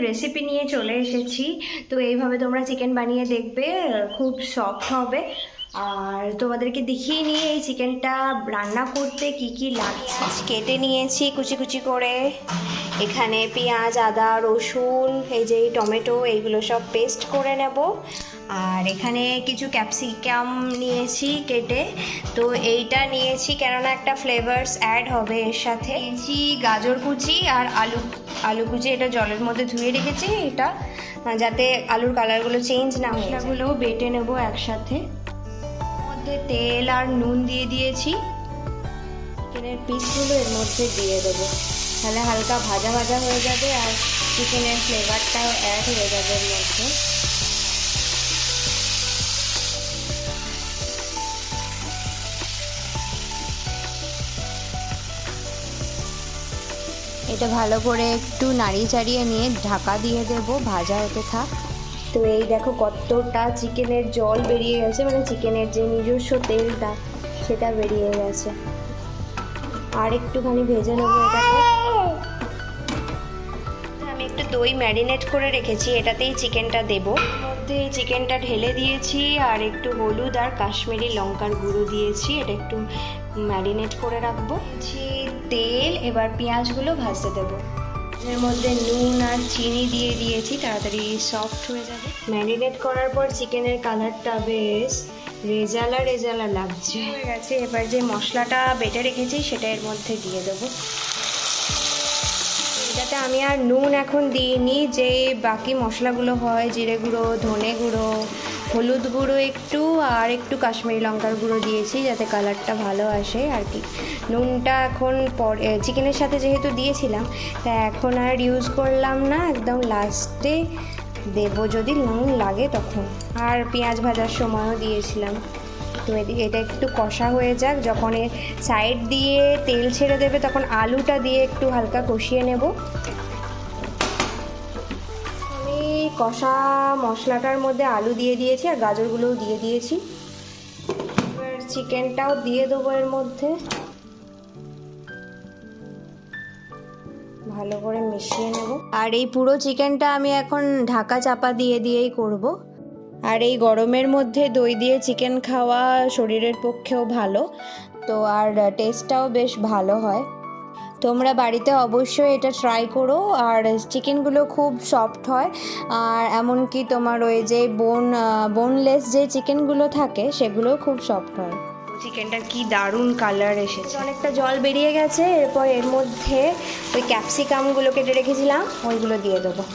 Recipe নিয়ে চলে এসেছি। তো এইভাবে তোমরা চিকেন বানিয়ে দেখবে, খুব সফট হবে। আর তোমাদেরকে দেখিয়ে নিয়ে এই চিকেনটা রান্না করতে কি কি লাগছে। কেটে নিয়েছি কুচি কুচি করে। এখানে পেঁয়াজ, আদা, রসুন, এই যে টমেটো, এইগুলো সব পেস্ট করে নেব। আর এখানে কিছু ক্যাপসিকাম নিয়েছি কেটে। তো এইটা নিয়েছি কেননা একটা ফ্লেভারস অ্যাড হবে এর সাথে। নিয়েছি গাজর কুচি আর আলু কুচি, এটা জলের মধ্যে ধুয়ে রেখেছি, এটা যাতে আলুর কালারগুলো চেঞ্জ না হয়। মশলাগুলোও বেটে নেব একসাথে। মধ্যে তেল আর নুন দিয়ে দিয়েছি। চিকেনের পিসগুলো এর মধ্যে দিয়ে দেবো, তাহলে হালকা ভাজা ভাজা হয়ে যাবে আর চিকেনের ফ্লেভারটাও অ্যাড হয়ে যাবে এর মধ্যে। এটা ভালো করে একটু নাড়িয়ে চাড়িয়ে নিয়ে ঢাকা দিয়ে দেব, ভাজা হতে থাক। তো এই দেখো কতটা চিকেনের জল বেরিয়ে গেছে, মানে চিকেনের যে নিজস্ব তেলটা সেটা বেরিয়ে গেছে। আর একটুখানি ভেজে নেবো এটাকে। আমি একটু দই ম্যারিনেট করে রেখেছি, এটাতেই চিকেনটা দেবো। মধ্যে চিকেনটা ঢেলে দিয়েছি আর একটু হলুদ আর কাশ্মীরি লঙ্কার গুঁড়ো দিয়েছি, এটা একটু ম্যারিনেট করে রাখবো। তেল, এবার পেঁয়াজগুলো ভাজতে দেবো। এর মধ্যে নুন আর চিনি দিয়ে দিয়েছি, তাড়াতাড়ি সফট হয়ে যাবে। ম্যারিনেট করার পর চিকেনের কালারটা বেশ রেজালা রেজালা লাগছে, হয়ে গেছে। এবার যে মশলাটা বেটে রেখেছি সেটা এর মধ্যে দিয়ে দেবো। এটাতে আমি আর নুন এখন দিইনি, যে বাকি মশলাগুলো হয়, জিরে গুঁড়ো, ধনে গুঁড়ো, হলুদ গুঁড়ো একটু আর একটু কাশ্মীরি লঙ্কার গুঁড়ো দিয়েছি যাতে কালারটা ভালো আসে আর কি। নুনটা এখন পরে চিকেনের সাথে যেহেতু দিয়েছিলাম তাই এখন আর ইউজ করলাম না, একদম লাস্টে দেবো যদি নুন লাগে তখন। আর পেঁয়াজ ভাজার সময়ও দিয়েছিলাম। তো এটা একটু কষা হয়ে যাক, যখন সাইড দিয়ে তেল ছেড়ে দেবে তখন আলুটা দিয়ে একটু হালকা কষিয়ে নেব। আমি কষা মশলাটার মধ্যে আলু দিয়ে দিয়েছি আর গাজরগুলোও দিয়ে দিয়েছি। এবার চিকেনটাও দিয়ে দেবো এর মধ্যে, ভালো করে মিশিয়ে নেব। আর এই পুরো চিকেনটা আমি এখন ঢাকা চাপা দিয়েই করব। আর এই গরমের মধ্যে দই দিয়ে চিকেন খাওয়া শরীরের পক্ষেও ভালো, তো আর টেস্টটাও বেশ ভালো হয়। তোমরা বাড়িতে অবশ্যই এটা ট্রাই করো। আর চিকেনগুলো খুব সফট হয়, আর এমনকি তোমার ওই যে বোনলেস যে চিকেনগুলো থাকে সেগুলোও খুব সফট হয়। চিকেনটা কি দারুণ কালার এসেছে, অনেকটা জল বেরিয়ে গেছে। এরপর এর মধ্যে ওই ক্যাপসিকামগুলো কেটে রেখেছিলাম ওইগুলো দিয়ে দেবো।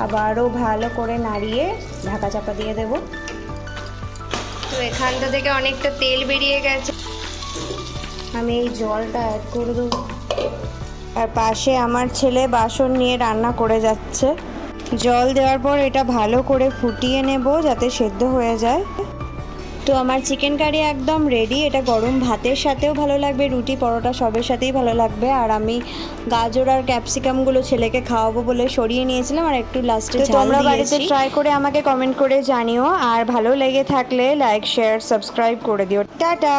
আবারও ভালো করে নাড়িয়ে ঢাকা চাপা দিয়ে দেব। তো এখানটা থেকে অনেকটা তেল বেরিয়ে গেছে, আমি এই জলটা অ্যাড করে দেবো। আর পাশে আমার ছেলে বাসন নিয়ে রান্না করে যাচ্ছে। জল দেওয়ার পর এটা ভালো করে ফুটিয়ে নেব যাতে সেদ্ধ হয়ে যায়। তো আমার চিকেন কারি একদম রেডি। এটা গরম ভাতের সাথেও ভালো লাগবে, রুটি পরোটা সবের সাথেই ভালো লাগবে। আর আমি গাজর আর ক্যাপসিকামগুলো ছেলেকে খাওয়াবো বলে সরিয়ে নিয়েছিলাম আর একটু লাস্টে ঝাল দিয়েছি। তোমরা বাড়িতে ট্রাই করে আমাকে কমেন্ট করে জানিও, আর ভালো লেগে থাকলে লাইক, শেয়ার, সাবস্ক্রাইব করে দিও। টাটা।